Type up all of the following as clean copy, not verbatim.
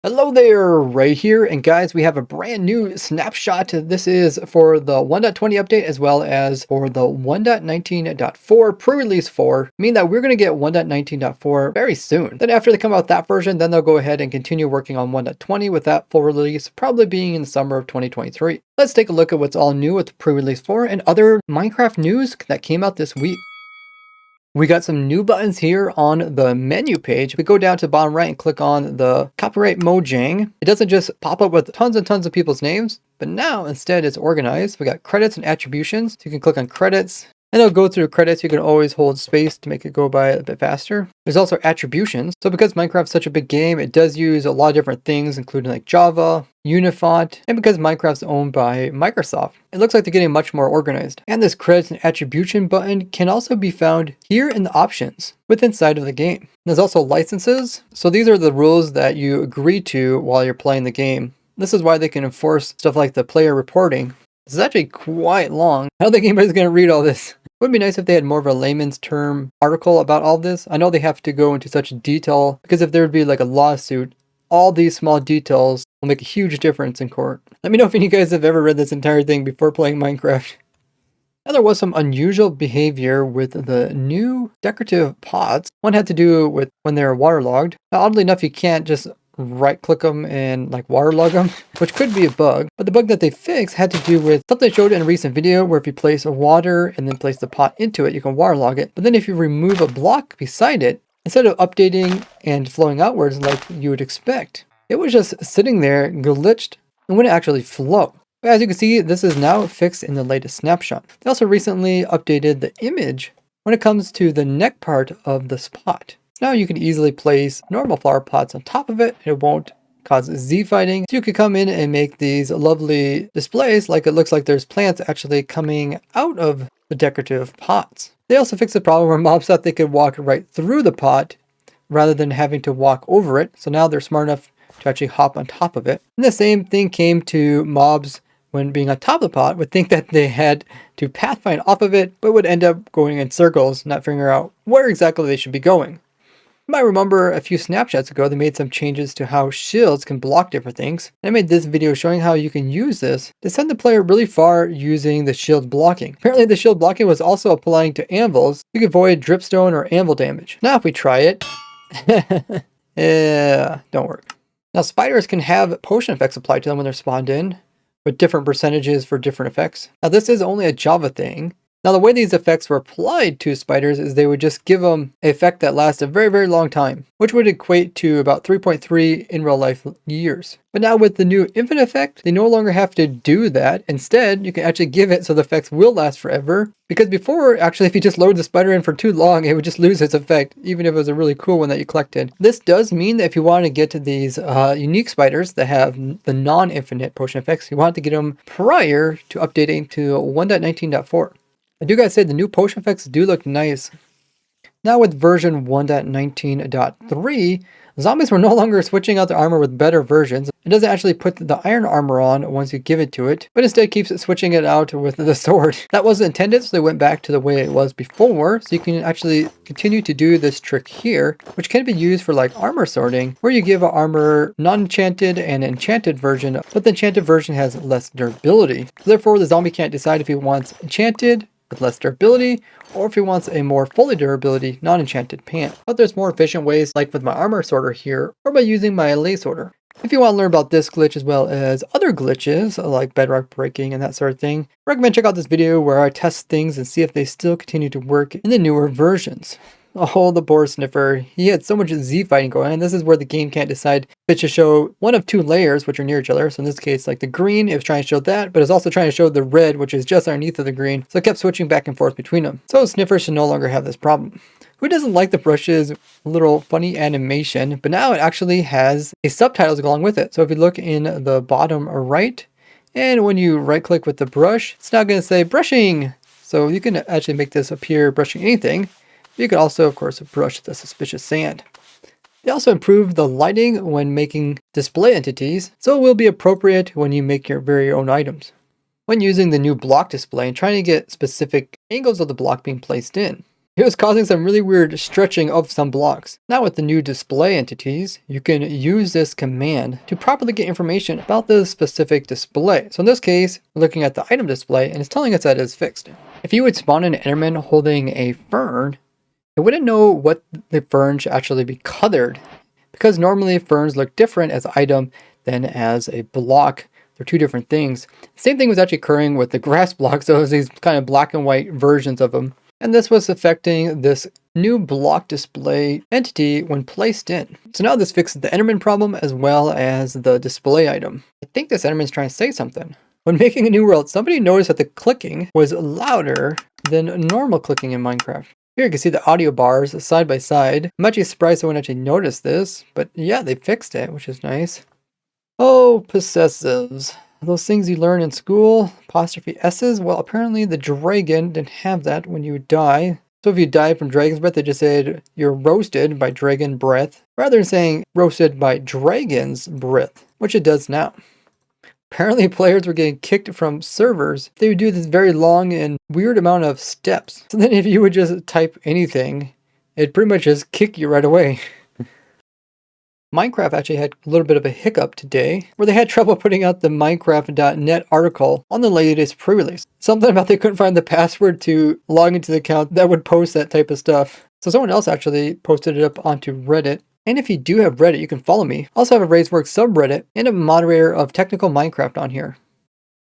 Hello there, Ray here, and guys, we have a brand new snapshot. This is for the 1.20 update as well as for the 1.19.4 pre-release 4, meaning that we're going to get 1.19.4 very soon. Then after they come out with that version, then they'll go ahead and continue working on 1.20 with that full release, probably being in the summer of 2023. Let's take a look at what's all new with pre-release 4 and other Minecraft news that came out this week. We got some new buttons here on the menu page. We go down to the bottom right and click on the copyright Mojang. It doesn't just pop up with tons and tons of people's names, but now instead it's organized. We got credits and attributions. So you can click on credits and it'll go through credits. You can always hold space to make it go by a bit faster. There's also attributions. So because Minecraft's such a big game, it does use a lot of different things, including like Java, Unifont, and because Minecraft's owned by Microsoft, it looks like they're getting much more organized. And this credits and attribution button can also be found here in the options within inside of the game. There's also licenses. So these are the rules that you agree to while you're playing the game. This is why they can enforce stuff like the player reporting. This is actually quite long. I don't think anybody's going to read all this. It would be nice if they had more of a layman's term article about all this. I know they have to go into such detail because if there would be like a lawsuit, all these small details will make a huge difference in court. Let me know if any of you guys have ever read this entire thing before playing Minecraft. Now there was some unusual behavior with the new decorative pots. One had to do with when they're waterlogged. Now, oddly enough, you can't just right click them and like waterlog them, which could be a bug. But the bug that they fixed had to do with something I showed in a recent video where if you place a water and then place the pot into it, you can waterlog it. But then if you remove a block beside it, instead of updating and flowing outwards like you would expect, it was just sitting there glitched and wouldn't actually flow. But as you can see, this is now fixed in the latest snapshot. They also recently updated the image when it comes to the neck part of the spot. Now you can easily place normal flower pots on top of it. It won't cause Z fighting. So you could come in and make these lovely displays like it looks like there's plants actually coming out of the decorative pots. They also fixed the problem where mobs thought they could walk right through the pot rather than having to walk over it. So now they're smart enough to actually hop on top of it. And the same thing came to mobs when being on top of the pot would think that they had to pathfind off of it, but would end up going in circles, not figuring out where exactly they should be going. You might remember a few snapshots ago, they made some changes to how shields can block different things. I made this video showing how you can use this to send the player really far using the shield blocking. Apparently the shield blocking was also applying to anvils. You can avoid dripstone or anvil damage. Now if we try it, yeah, don't work. Now spiders can have potion effects applied to them when they're spawned in, with different percentages for different effects. Now this is only a Java thing. Now the way these effects were applied to spiders is they would just give them an effect that lasts a very, very long time, which would equate to about 3.3 in real life years. But now with the new infinite effect, they no longer have to do that. Instead, you can actually give it so the effects will last forever. Because before, actually, if you just load the spider in for too long, it would just lose its effect, even if it was a really cool one that you collected. This does mean that if you want to get to these unique spiders that have the non-infinite potion effects, you want to get them prior to updating to 1.19.4. I do gotta say the new potion effects do look nice. Now with version 1.19.3, zombies were no longer switching out their armor with better versions. It doesn't actually put the iron armor on once you give it to it, but instead keeps switching it out with the sword. That wasn't intended, so they went back to the way it was before, so you can actually continue to do this trick here, which can be used for like armor sorting, where you give an armor non-enchanted and enchanted version, but the enchanted version has less durability. Therefore, the zombie can't decide if he wants enchanted with less durability, or if he wants a more fully durability non-enchanted pant. But there's more efficient ways, like with my armor sorter here, or by using my lay sorter. If you want to learn about this glitch as well as other glitches, like bedrock breaking and that sort of thing, I recommend check out this video where I test things and see if they still continue to work in the newer versions. Oh, the poor sniffer. He had so much Z fighting going on. This is where the game can't decide if it should show one of two layers, which are near each other. So in this case, like the green, it was trying to show that, but it's also trying to show the red, which is just underneath of the green. So it kept switching back and forth between them. So sniffer should no longer have this problem. Who doesn't like the brush's little funny animation? But now it actually has a subtitles along with it. So if you look in the bottom right, and when you right click with the brush, it's now going to say brushing. So you can actually make this appear brushing anything. You can also, of course, brush the suspicious sand. They also improved the lighting when making display entities, so it will be appropriate when you make your very own items. When using the new block display and trying to get specific angles of the block being placed in, It was causing some really weird stretching of some blocks. Now with the new display entities, you can use this command to properly get information about the specific display. So in this case, we're looking at the item display and it's telling us that it's fixed. If you would spawn an enderman holding a fern, it wouldn't know what the fern should actually be colored, because normally ferns look different as item than as a block. They're two different things. The same thing was actually occurring with the grass blocks. So it was these kind of black and white versions of them. And this was affecting this new block display entity when placed in. So now this fixes the enderman problem as well as the display item. I think this enderman's trying to say something. When making a new world, somebody noticed that the clicking was louder than normal clicking in Minecraft. Here you can see the audio bars side by side. I'm actually surprised someone actually noticed this, but yeah, they fixed it, which is nice. Oh, possessives. Those things you learn in school, apostrophe S's. Well, apparently the dragon didn't have that when you die. So if you die from dragon's breath, they just said you're roasted by dragon breath, rather than saying roasted by dragon's breath, which it does now. Apparently players were getting kicked from servers. They would do this very long and weird amount of steps. So then if you would just type anything, it'd pretty much just kick you right away. Minecraft actually had a little bit of a hiccup today, where they had trouble putting out the Minecraft.net article on the latest pre-release. Something about they couldn't find the password to log into the account that would post that type of stuff. So someone else actually posted it up onto Reddit. And if you do have Reddit, you can follow me. I also have a Raiseworks subreddit and a moderator of technical Minecraft on here.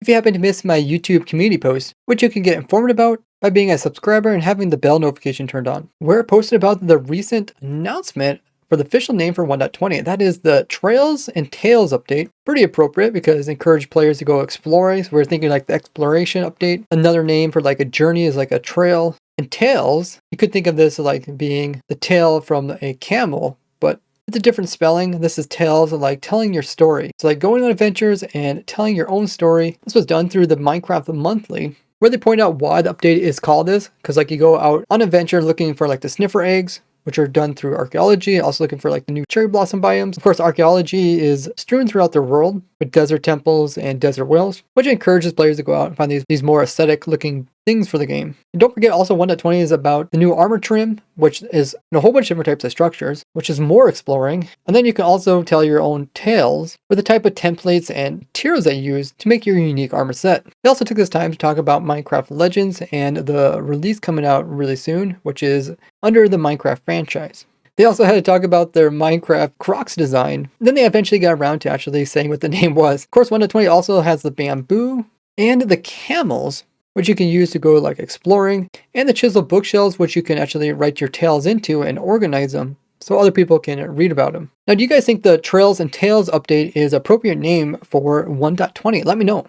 If you happen to miss my YouTube community post, which you can get informed about by being a subscriber and having the bell notification turned on, where it posted about the recent announcement for the official name for 1.20. That is the Trails and Tales update. Pretty appropriate because it encouraged players to go exploring. So we're thinking like the exploration update. Another name for like a journey is like a trail. And Tales, you could think of this as like being the tail from a camel, but it's a different spelling. This is Tales, like telling your story. So like going on adventures and telling your own story. This was done through the Minecraft Monthly, where they point out why the update is called this. Because like you go out on adventure looking for like the sniffer eggs, which are done through archaeology, also looking for like the new cherry blossom biomes. Of course, archaeology is strewn throughout the world with desert temples and desert wells, which encourages players to go out and find these more aesthetic looking things for the game. And don't forget also 1.20 is about the new armor trim, which is a whole bunch of different types of structures, which is more exploring. And then you can also tell your own tales with the type of templates and materials that you use to make your unique armor set. They also took this time to talk about Minecraft Legends and the release coming out really soon, which is under the Minecraft franchise. They also had to talk about their Minecraft Crocs design. Then they eventually got around to actually saying what the name was. Of course, 1.20 also has the bamboo and the camels, which you can use to go like exploring, and the chisel bookshelves, which you can actually write your tales into and organize them so other people can read about them. Now, do you guys think the Trails and Tales update is appropriate name for 1.20? Let me know.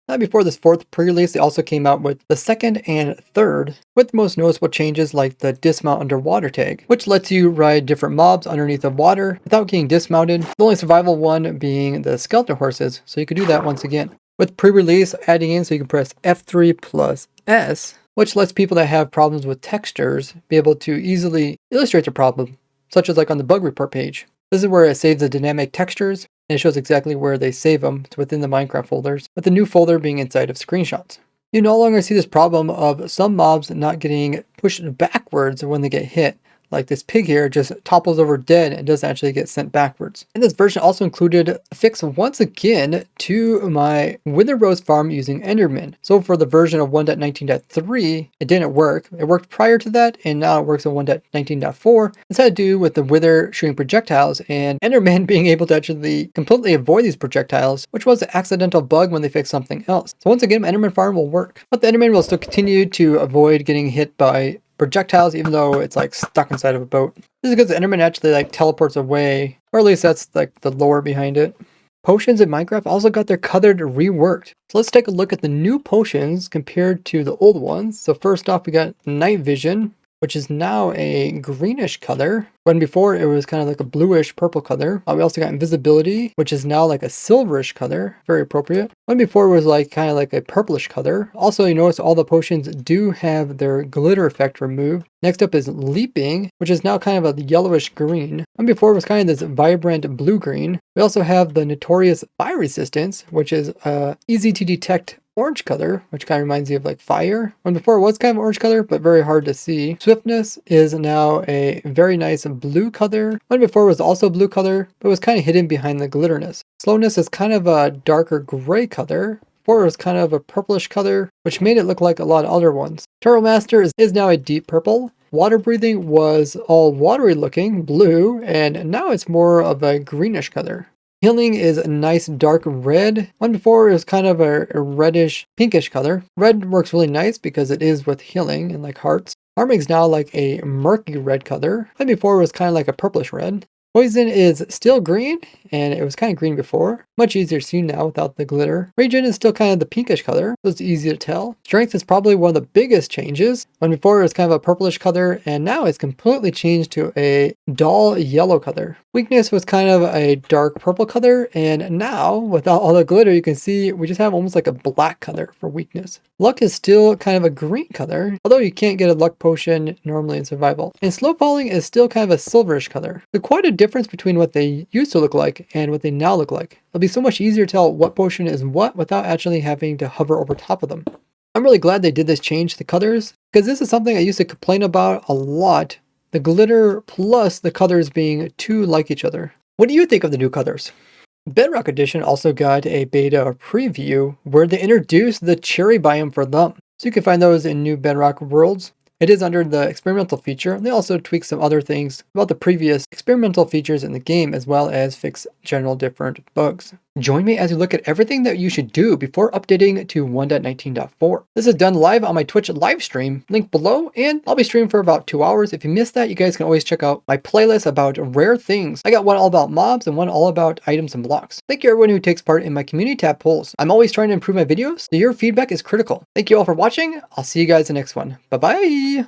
Now, before this fourth pre-release, they also came out with the second and third, with the most noticeable changes like the dismount underwater tag, which lets you ride different mobs underneath the water without getting dismounted. The only survival one being the skeleton horses, so you could do that once again. With pre-release adding in so you can press F3 plus S, which lets people that have problems with textures be able to easily illustrate the problem, such as like on the bug report page. This is where it saves the dynamic textures, and it shows exactly where they save them. It's within the Minecraft folders, with the new folder being inside of screenshots. You no longer see this problem of some mobs not getting pushed backwards when they get hit. Like this pig here just topples over dead and doesn't actually get sent backwards. And this version also included a fix once again to my Wither Rose farm using Enderman. So for the version of 1.19.3, it didn't work. It worked prior to that, and now it works on 1.19.4. This had to do with the Wither shooting projectiles and Enderman being able to actually completely avoid these projectiles, which was an accidental bug when they fixed something else. So once again, Enderman farm will work. But the Enderman will still continue to avoid getting hit by projectiles, even though it's like stuck inside of a boat. This is because the Enderman actually like teleports away, or at least that's like the lore behind it. Potions in Minecraft also got their colored reworked. So let's take a look at the new potions compared to the old ones. So first off, we got night vision, which is now a greenish color, when before it was kind of like a bluish purple color. We also got invisibility, which is now like a silverish color, very appropriate. When before it was like kind of like a purplish color. Also, you notice all the potions do have their glitter effect removed. Next up is leaping, which is now kind of a yellowish green. When before it was kind of this vibrant blue-green. We also have the notorious fire resistance, which is easy to detect orange color, which kind of reminds you of like fire. When before it was kind of orange color, but very hard to see. Swiftness is now a very nice blue color. When before it was also blue color, but was kind of hidden behind the glitterness. Slowness is kind of a darker gray color. Before it was kind of a purplish color, which made it look like a lot of other ones. Turtle Master is now a deep purple. Water breathing was all watery looking, blue, and now it's more of a greenish color. Healing is a nice dark red. One before is kind of a reddish pinkish color. Red works really nice because it is with healing and like hearts. Harming's now like a murky red color. One before was kind of like a purplish red. Poison is still green, and it was kind of green before. Much easier to see now without the glitter. Regen is still kind of the pinkish color, so it's easy to tell. Strength is probably one of the biggest changes. When before it was kind of a purplish color, and now it's completely changed to a dull yellow color. Weakness was kind of a dark purple color, and now, without all the glitter, you can see we just have almost like a black color for weakness. Luck is still kind of a green color, although you can't get a luck potion normally in survival. And slow falling is still kind of a silverish color. So quite a difference between what they used to look like and what they now look like. It'll be so much easier to tell what potion is what without actually having to hover over top of them. I'm really glad they did this change to colors, because this is something I used to complain about a lot. The glitter plus the colors being too like each other. What do you think of the new colors? Bedrock Edition also got a beta preview where they introduced the cherry biome for them. So you can find those in new Bedrock worlds. It is under the experimental feature. They also tweak some other things about the previous experimental features in the game, as well as fix general different bugs. Join me as we look at everything that you should do before updating to 1.19.4. This is done live on my Twitch live stream, link below, and I'll be streaming for about 2 hours. If you missed that, you guys can always check out my playlist about rare things. I got one all about mobs and one all about items and blocks. Thank you everyone who takes part in my community tab polls. I'm always trying to improve my videos, so your feedback is critical. Thank you all for watching. I'll see you guys in the next one. Bye-bye!